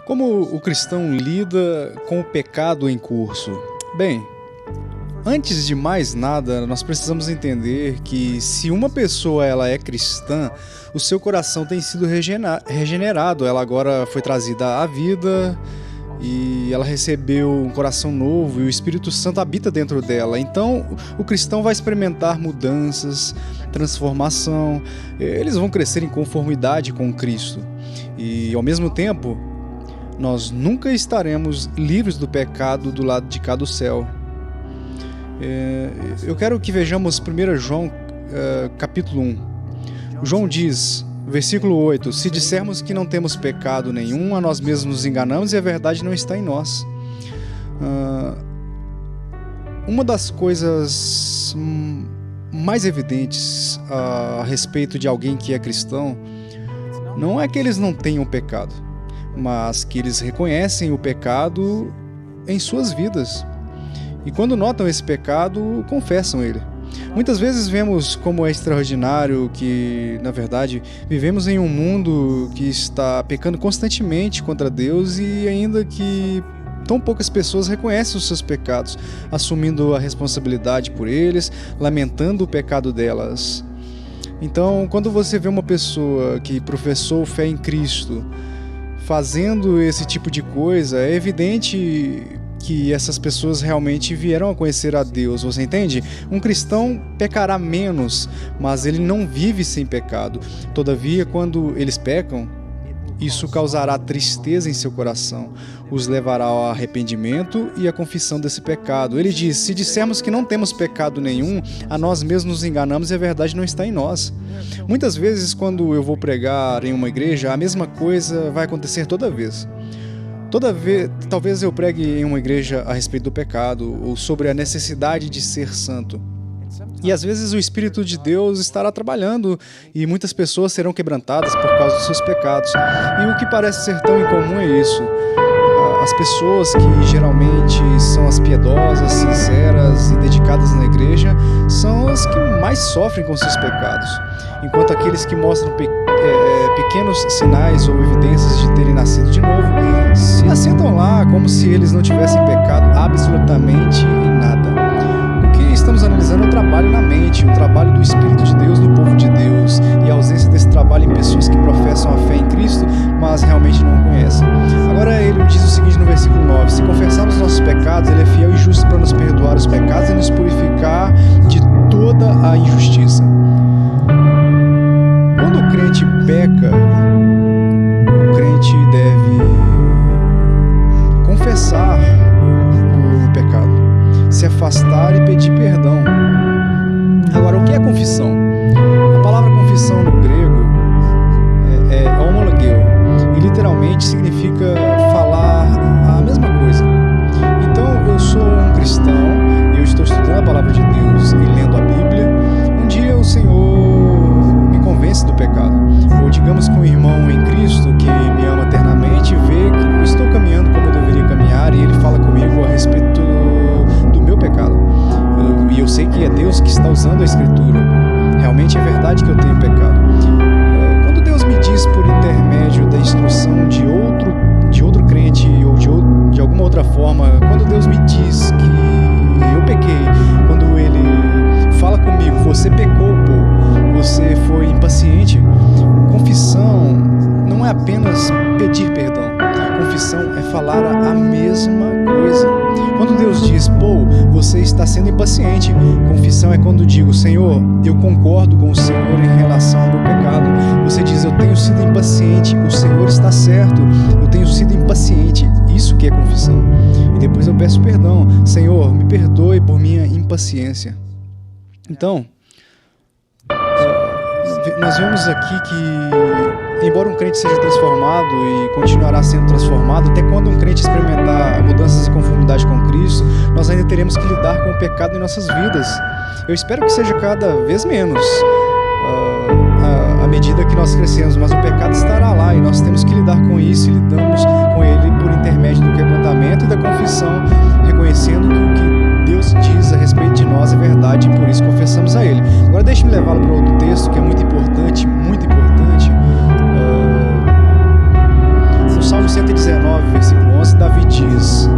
Como o cristão lida com o pecado em curso? Bem, antes de mais nada, nós precisamos entender que se uma pessoa ela é cristã, o seu coração tem sido regenerado, ela agora foi trazida à vida e ela recebeu um coração novo e o Espírito Santo habita dentro dela. Então, o cristão vai experimentar mudanças, transformação, eles vão crescer em conformidade com Cristo. E, ao mesmo tempo, nós nunca estaremos livres do pecado do lado de cá do céu. Eu quero que vejamos 1 João, capítulo 1. João diz, versículo 8, se dissermos que não temos pecado nenhum, a nós mesmos nos enganamos e a verdade não está em nós. Uma das coisas mais evidentes a respeito de alguém que é cristão não é que eles não tenham pecado, mas que eles reconhecem o pecado em suas vidas. E quando notam esse pecado, confessam ele. Muitas vezes vemos como é extraordinário que, na verdade, vivemos em um mundo que está pecando constantemente contra Deus e ainda que tão poucas pessoas reconhecem os seus pecados, assumindo a responsabilidade por eles, lamentando o pecado delas. Então, quando você vê uma pessoa que professou fé em Cristo fazendo esse tipo de coisa, é evidente que essas pessoas realmente vieram a conhecer a Deus, você entende? Um cristão pecará menos, mas ele não vive sem pecado. Todavia, quando eles pecam, isso causará tristeza em seu coração, os levará ao arrependimento e à confissão desse pecado. Ele diz, se dissermos que não temos pecado nenhum, a nós mesmos nos enganamos e a verdade não está em nós. Muitas vezes, quando eu vou pregar em uma igreja, a mesma coisa vai acontecer toda vez. Talvez eu pregue em uma igreja a respeito do pecado ou sobre a necessidade de ser santo. E às vezes o Espírito de Deus estará trabalhando e muitas pessoas serão quebrantadas por causa dos seus pecados. E o que parece ser tão incomum é isso. As pessoas que geralmente são as piedosas, sinceras e dedicadas na igreja são as que mais sofrem com seus pecados. Enquanto aqueles que mostram pequenos sinais ou evidências de terem nascido de novo se assentam lá como se eles não tivessem pecado absolutamente em nada. O que estamos analisando é o trabalho na mente, o trabalho do Espírito de Deus no povo de Deus e a ausência desse trabalho em pessoas que professam a fé em Cristo, mas realmente não o conhecem. Agora ele diz o seguinte no versículo 9, se confessarmos nossos pecados, ele é fiel e justo para nos perdoar os pecados e nos purificar de toda a injustiça. Quando o crente peca, o crente deve confessar o pecado, se afastar e pedir perdão. Agora, o que é confissão? A palavra confissão no grego é homologeu e literalmente significa falar a mesma coisa. Então, eu sou um cristão e eu estou estudando a palavra de Deus e lendo a Bíblia. Um dia o Senhor me convence do pecado. Ou digamos que um irmão em Cristo que me ama eternamente vê que eu estou caminhando como eu deveria caminhar e ele fala comigo a respeito do meu pecado. E eu sei que é Deus que está usando a Escritura. Realmente é verdade que eu tenho pecado. Quando Deus me diz por intermédio da instrução de outro crente ou de alguma outra forma, quando Deus me diz que eu pequei, quando Ele fala comigo, você pecou, pô, você foi impaciente, confissão não é apenas pedir perdão. Confissão é falar a mesma coisa. Quando Deus diz, pô, você está sendo impaciente, confissão é quando digo, Senhor, eu concordo com o Senhor em relação ao meu pecado. Você diz, eu tenho sido impaciente, o Senhor está certo, eu tenho sido impaciente. Isso que é confissão. E depois eu peço perdão. Senhor, me perdoe por minha impaciência. Então, nós vemos aqui que, embora um crente seja transformado e continuará sendo transformado, até quando um crente experimentar mudanças em conformidade com Cristo, nós ainda teremos que lidar com o pecado em nossas vidas. Eu espero que seja cada vez menos à medida que nós crescemos, mas o pecado estará lá e nós temos que lidar com isso e lidamos com ele por intermédio do quebrantamento e da confissão, reconhecendo que o que Deus diz a respeito de nós é verdade e por isso confessamos a Ele. Agora deixe-me levá-lo para outro texto que é muito importante, muito importante. No Salmo Salmo 119, versículo 11, Davi diz: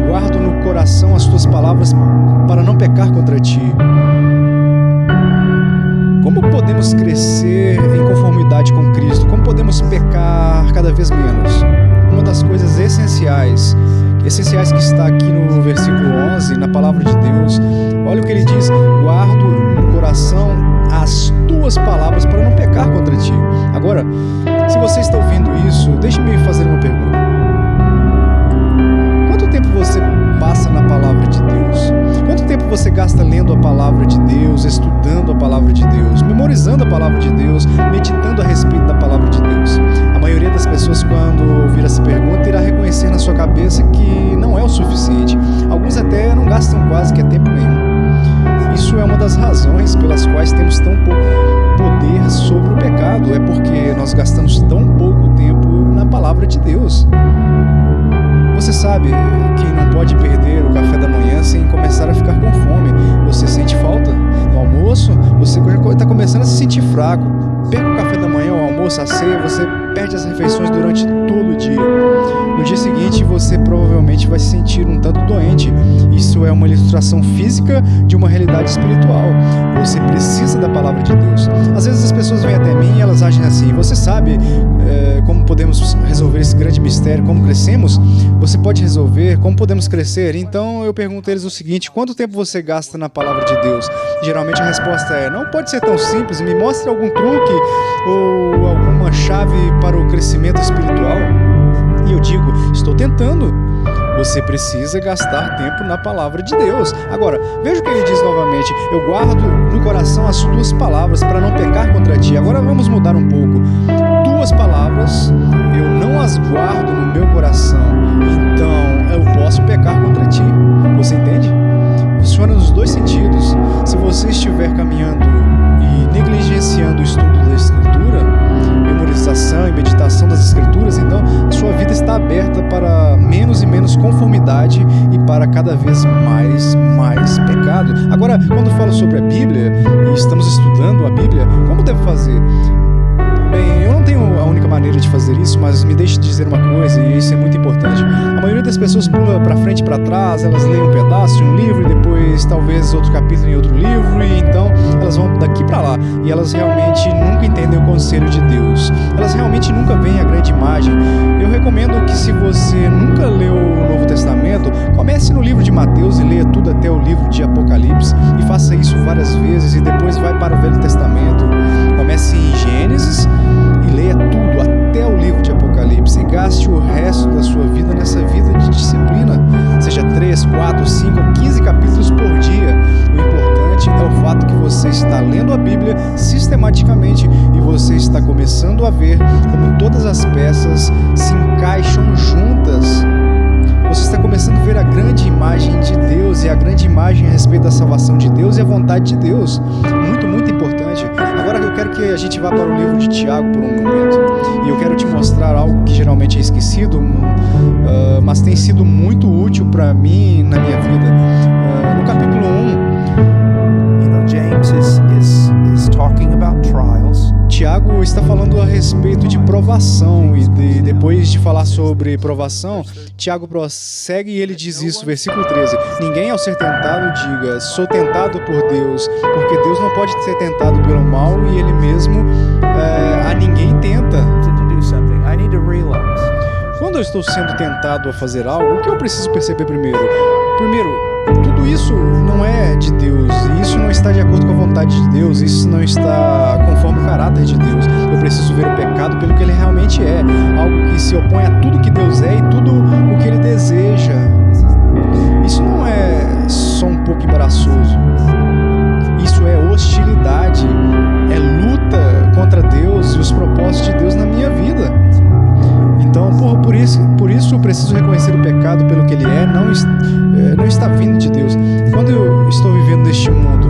guardo no coração as tuas palavras para não pecar contra ti. Como podemos crescer em conformidade com Cristo? Como podemos pecar cada vez menos? Uma das coisas essenciais que está aqui no versículo 11, na palavra de Deus, olha o que ele diz: guardo no coração as tuas palavras para não pecar contra ti. Agora, se você está ouvindo isso, deixe-me fazer uma pergunta. Quanto tempo você passa na palavra de Deus? Quanto tempo você gasta lendo a palavra de Deus, estudando a palavra de Deus, memorizando a palavra de Deus, meditando a respeito da palavra de Deus? A maioria das pessoas, quando ouvir essa pergunta, irá reconhecer na sua cabeça que não é o suficiente. Alguns até não gastam quase que tempo nenhum. Isso é uma das razões pelas quais temos tão pouco poder sobre o pecado. É porque nós gastamos tão pouco tempo na palavra de Deus. Você sabe que não pode perder o café da manhã sem começar a ficar com fome. Você sente falta no almoço, você está começando a se sentir fraco. Perca o café da manhã, o almoço, a ceia, você perde as refeições durante todo o dia. No dia seguinte, você provavelmente vai se sentir um tanto doente. Isso é uma ilustração física de uma realidade espiritual. Você precisa da palavra de Deus. Às vezes as pessoas vêm até mim e elas agem assim: você sabe como podemos resolver esse grande mistério, como crescemos? Você pode resolver? Como podemos crescer? Então eu pergunto a eles o seguinte: quanto tempo você gasta na palavra de Deus? Geralmente a resposta é: não pode ser tão simples, me mostre algum truque ou alguma chave para o crescimento espiritual. E eu digo: estou tentando. Você precisa gastar tempo na palavra de Deus. Agora, veja o que ele diz novamente: eu guardo no coração as tuas palavras para não pecar contra ti. Agora vamos mudar um pouco. Tuas palavras eu não as guardo no meu coração, então eu posso pecar contra ti. Você entende? Funciona nos dois sentidos. Se você estiver caminhando e negligenciando o estudo da Escritura, memorização e meditação das Escrituras, então a sua vida está aberta para menos e menos conformidade e para cada vez mais pecado. Agora, quando falo sobre a Bíblia e estamos estudando a Bíblia, como devo fazer? Bem, eu não tenho a única maneira de fazer isso, mas me deixe dizer uma coisa, e isso é muito importante. A maioria das pessoas pula para frente e para trás, elas leem um pedaço de um livro e depois talvez outro capítulo em outro livro, e então elas vão daqui para lá, e elas realmente nunca entendem o conselho de Deus. Elas realmente nunca veem a grande imagem. Eu recomendo que, se você nunca leu o Novo Testamento, comece no livro de Mateus e leia tudo até o livro de Apocalipse, e faça isso várias vezes, e depois vai para o Velho Testamento. Comece em Gênesis e leia tudo até o livro de Apocalipse, e gaste o resto da sua vida nessa vida de disciplina, seja 3, 4, 5 ou 15 capítulos por dia. O importante é o fato que você está lendo a Bíblia sistematicamente e você está começando a ver como todas as peças se encaixam juntas. Você está começando a ver a grande imagem de Deus, e a grande imagem a respeito da salvação de Deus e a vontade de Deus. Muito, muito importante. Agora eu quero que a gente vá para o livro de Tiago por um momento. E eu quero te mostrar algo que geralmente é esquecido, mas tem sido muito útil para mim na minha vida. No capítulo 1, James is talking about trials. Tiago está falando a respeito de provação, e depois de falar sobre provação, Tiago prossegue e ele diz isso, versículo 13: ninguém ao ser tentado diga, sou tentado por Deus, porque Deus não pode ser tentado pelo mal, e ele mesmo a ninguém tenta. Quando eu estou sendo tentado a fazer algo, o que eu preciso perceber primeiro? Tudo isso não é de Deus, e isso não está de acordo com a vontade de Deus, isso não está conforme o caráter de Deus. Eu preciso ver o pecado pelo que ele realmente é, algo que se opõe a tudo que Deus é e tudo o que ele deseja. Isso não é só um pouco embaraçoso, isso é hostilidade, é luta contra Deus e os propósitos de Deus na minha vida. Então, por isso eu preciso reconhecer o pecado pelo que ele é, não está vindo de Deus. E quando eu estou vivendo neste mundo,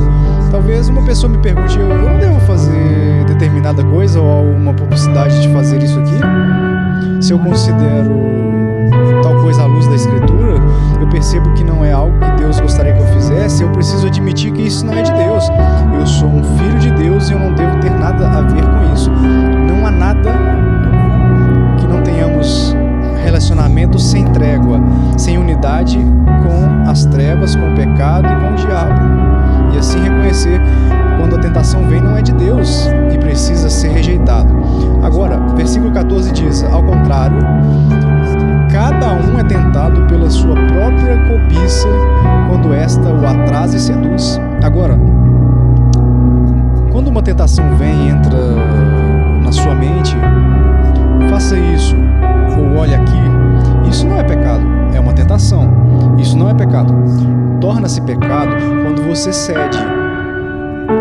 talvez uma pessoa me pergunte, eu não devo fazer determinada coisa ou uma publicidade de fazer isso aqui? Se eu considero tal coisa à luz da Escritura, eu percebo que não é algo que Deus gostaria que eu fizesse. Eu preciso admitir que isso não é de Deus. Eu sou um filho de Deus e eu não devo ter nada a ver com isso. Não há nada que não tenhamos trevas, com o pecado e com o diabo. E assim reconhecer quando a tentação vem não é de Deus e precisa ser rejeitado. Agora, versículo 14 diz, ao contrário, cada um é tentado pela sua própria cobiça quando esta o atrasa e seduz. Agora, quando uma tentação vem e entra na sua mente, faça isso, ou olhe aqui, isso não é pecado, é uma tentação, isso não é pecado. Torna-se pecado quando você cede,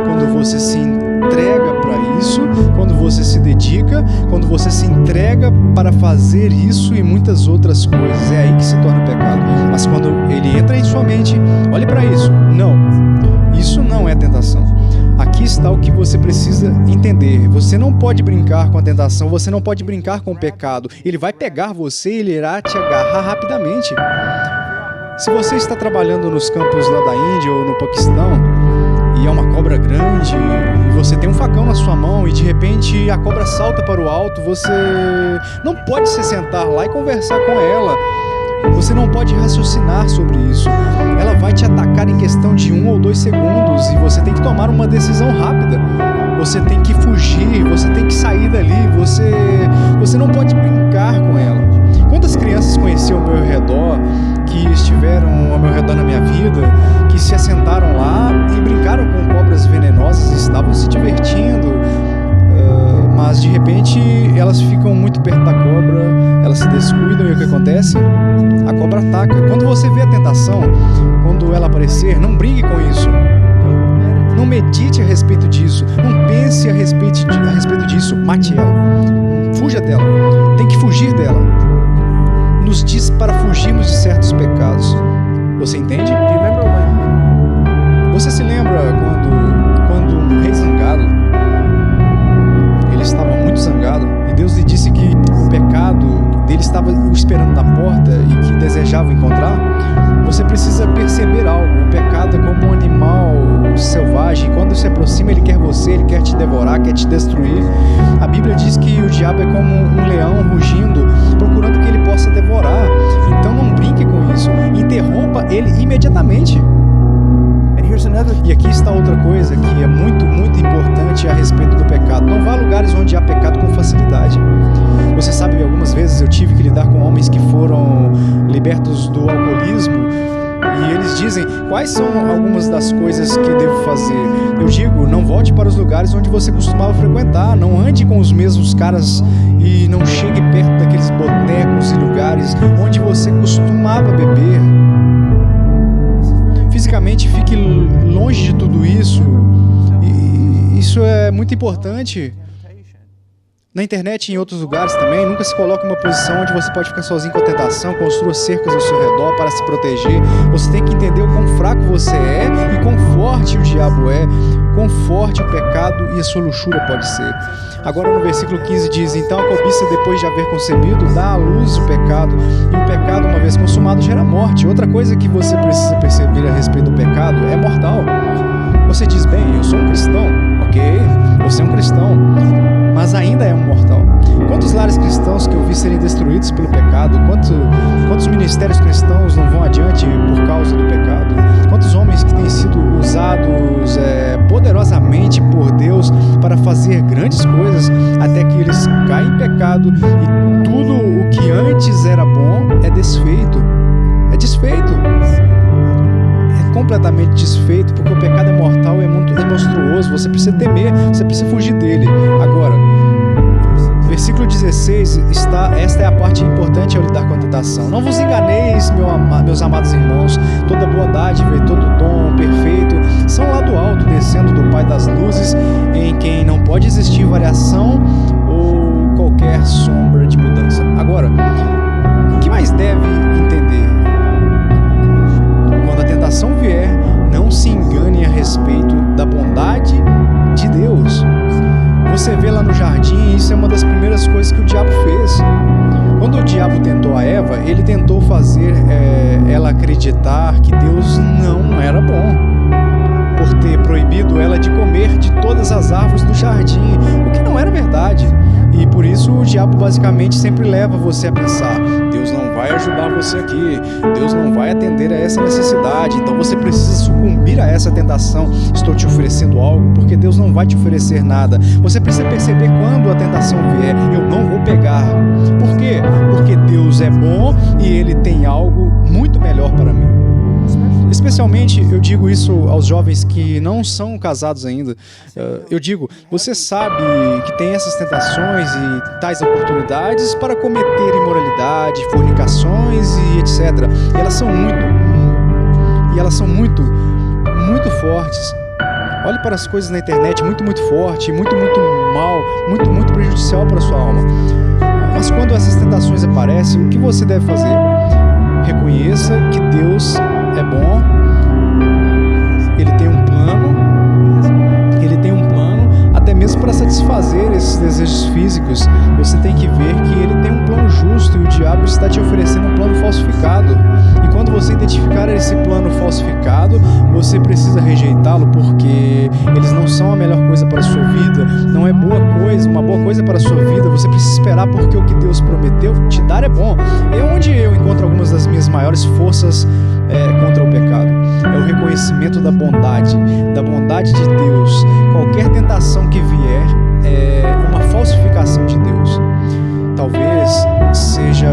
quando você se entrega para isso, quando você se dedica, quando você se entrega para fazer isso e muitas outras coisas. É aí que se torna pecado. Mas quando ele entra em sua mente, olhe para isso. Não, isso não é tentação. Aqui está o que você precisa entender. Você não pode brincar com a tentação, você não pode brincar com o pecado. Ele vai pegar você e ele irá te agarrar rapidamente. Se você está trabalhando nos campos lá da Índia ou no Paquistão, e é uma cobra grande, e você tem um facão na sua mão, e de repente a cobra salta para o alto, você não pode se sentar lá e conversar com ela. Você não pode raciocinar sobre isso. Ela vai te atacar em questão de 1 ou 2 segundos, e você tem que tomar uma decisão rápida. Você tem que fugir, você tem que sair dali, você não pode brincar com ela. Quantas crianças conheci ao meu redor, que estiveram ao meu redor na minha vida, que se assentaram lá e brincaram com cobras venenosas, estavam se divertindo, mas de repente elas ficam muito perto da cobra, elas se descuidam e o que acontece? A cobra ataca. Quando você vê a tentação, quando ela aparecer, não brigue com isso. Não medite a respeito disso, não pense a respeito disso, mate ela, fuja dela, tem que fugir dela. Nos diz para fugirmos de certos pecados. Você entende? Você se lembra quando um rei zangado, ele estava muito zangado, e Deus lhe disse que o pecado dele estava o esperando na porta e que desejava encontrar? Você precisa perceber algo. O pecado é como um animal selvagem. Quando se aproxima, ele quer você, ele quer te devorar, quer te destruir. A Bíblia diz que o diabo é como um leão rugindo, procurando que ele possa devorar. Então não brinque com isso. Interrompa ele imediatamente. E aqui está outra coisa que é muito, muito importante a respeito do pecado. Não vá a lugares onde há pecado com facilidade. Você sabe que algumas vezes eu tive que lidar com homens que foram libertos do alcoolismo, e eles dizem, quais são algumas das coisas que devo fazer? Eu digo, não volte para os lugares onde você costumava frequentar, não ande com os mesmos caras e não chegue perto daqueles botecos e lugares onde você costumava beber. Fisicamente, fique longe de tudo isso, e isso é muito importante. Na internet e em outros lugares também, nunca se coloque em uma posição onde você pode ficar sozinho com a tentação. Construa cercas ao seu redor para se proteger. Você tem que entender o quão fraco você é e quão forte o diabo é, quão forte o pecado e a sua luxúria pode ser. Agora no versículo 15 diz, então a cobiça, depois de haver concebido, dá à luz o pecado, e o pecado, uma vez consumado, gera morte. Outra coisa que você precisa perceber a respeito do pecado é mortal. Você diz, bem, eu sou um cristão. Ok, você é um cristão, mas ainda é um mortal. Quantos lares cristãos que eu vi serem destruídos pelo pecado? Quantos ministérios cristãos não vão adiante por causa do pecado? Quantos homens que têm sido usados poderosamente por Deus para fazer grandes coisas, até que eles caem em pecado e tudo o que antes era bom é desfeito. É desfeito. Completamente desfeito, porque o pecado é mortal, é monstruoso, você precisa temer, você precisa fugir dele. Agora, versículo 16, esta é a parte importante ao lidar com a tentação. Não vos enganeis, meus amados irmãos, toda boa dádiva e todo dom perfeito são lá do alto, descendo do Pai das luzes, em quem não pode existir variação ou qualquer sombra de mudança. Agora, o que mais deve entender? Quando a tentação vier, não se engane a respeito da bondade de Deus. Você vê lá no jardim, isso é uma das primeiras coisas que o diabo fez. Quando o diabo tentou a Eva, ele tentou fazer ela acreditar que Deus não era bom, por ter proibido ela de comer de todas as árvores do jardim, o que não era verdade. E por isso o diabo basicamente sempre leva você a pensar, Deus não vai ajudar você aqui, Deus não vai atender a essa necessidade, então você precisa sucumbir a essa tentação. Estou te oferecendo algo, porque Deus não vai te oferecer nada. Você precisa perceber quando a tentação vier, eu não vou pegar. Por quê? Porque Deus é bom e Ele tem algo muito melhor para mim. Especialmente, eu digo isso aos jovens que não são casados ainda. Eu digo, você sabe que tem essas tentações e tais oportunidades para cometer imoralidade, fornicações e etc. E elas são muito fortes. Olhe para as coisas na internet, muito forte, muito mal, muito prejudicial para a sua alma. Mas quando essas tentações aparecem, o que você deve fazer? Reconheça que Deus é bom, Ele tem um plano, até mesmo para satisfazer esses desejos físicos. Você tem que ver que Ele tem um plano justo e o diabo está te oferecendo um plano falsificado. E quando você identificar esse plano falsificado, você precisa rejeitá-lo, porque eles não são a melhor coisa para a sua vida, não é uma boa coisa para a sua vida. Você precisa esperar, porque o que Deus prometeu te dar é bom. É onde eu encontro algumas das minhas maiores forças contra o pecado. É o reconhecimento da bondade de Deus. Qualquer tentação que vier é uma falsificação de Deus. Talvez seja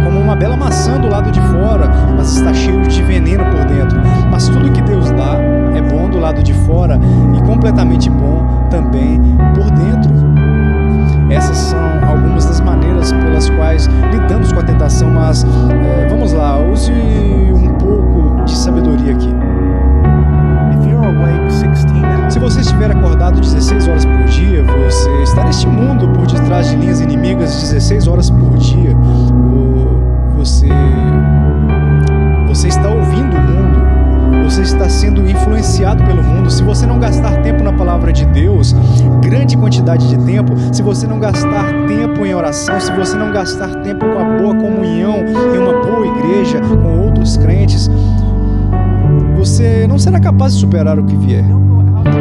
como uma bela maçã do lado de fora, mas está cheio de veneno por dentro. Mas tudo que Deus dá é bom do lado de fora e completamente bom também por dentro. Essas são algumas das maneiras pelas quais lidamos com a tentação, mas vamos lá, use um pouco de sabedoria aqui. Se você estiver acordado 16 horas por dia, você está neste mundo por detrás de linhas inimigas 16 horas por dia. Você está ouvindo o mundo, você está sendo influenciado pelo mundo. Se você não gastar tempo na palavra de Deus, grande quantidade de tempo, se você não gastar tempo em oração, se você não gastar tempo com a boa comunhão em uma boa igreja, com outros crentes, você não será capaz de superar o que vier.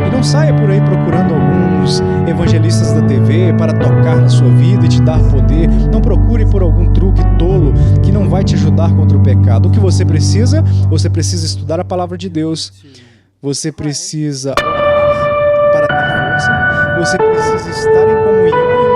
E não saia por aí procurando alguns evangelistas da TV para tocar na sua vida e te dar poder. Não procure por algum truque tolo que não vai te ajudar contra o pecado. O que você precisa? Você precisa estudar a palavra de Deus. Você precisa orar para ter força. Você precisa estar em comunhão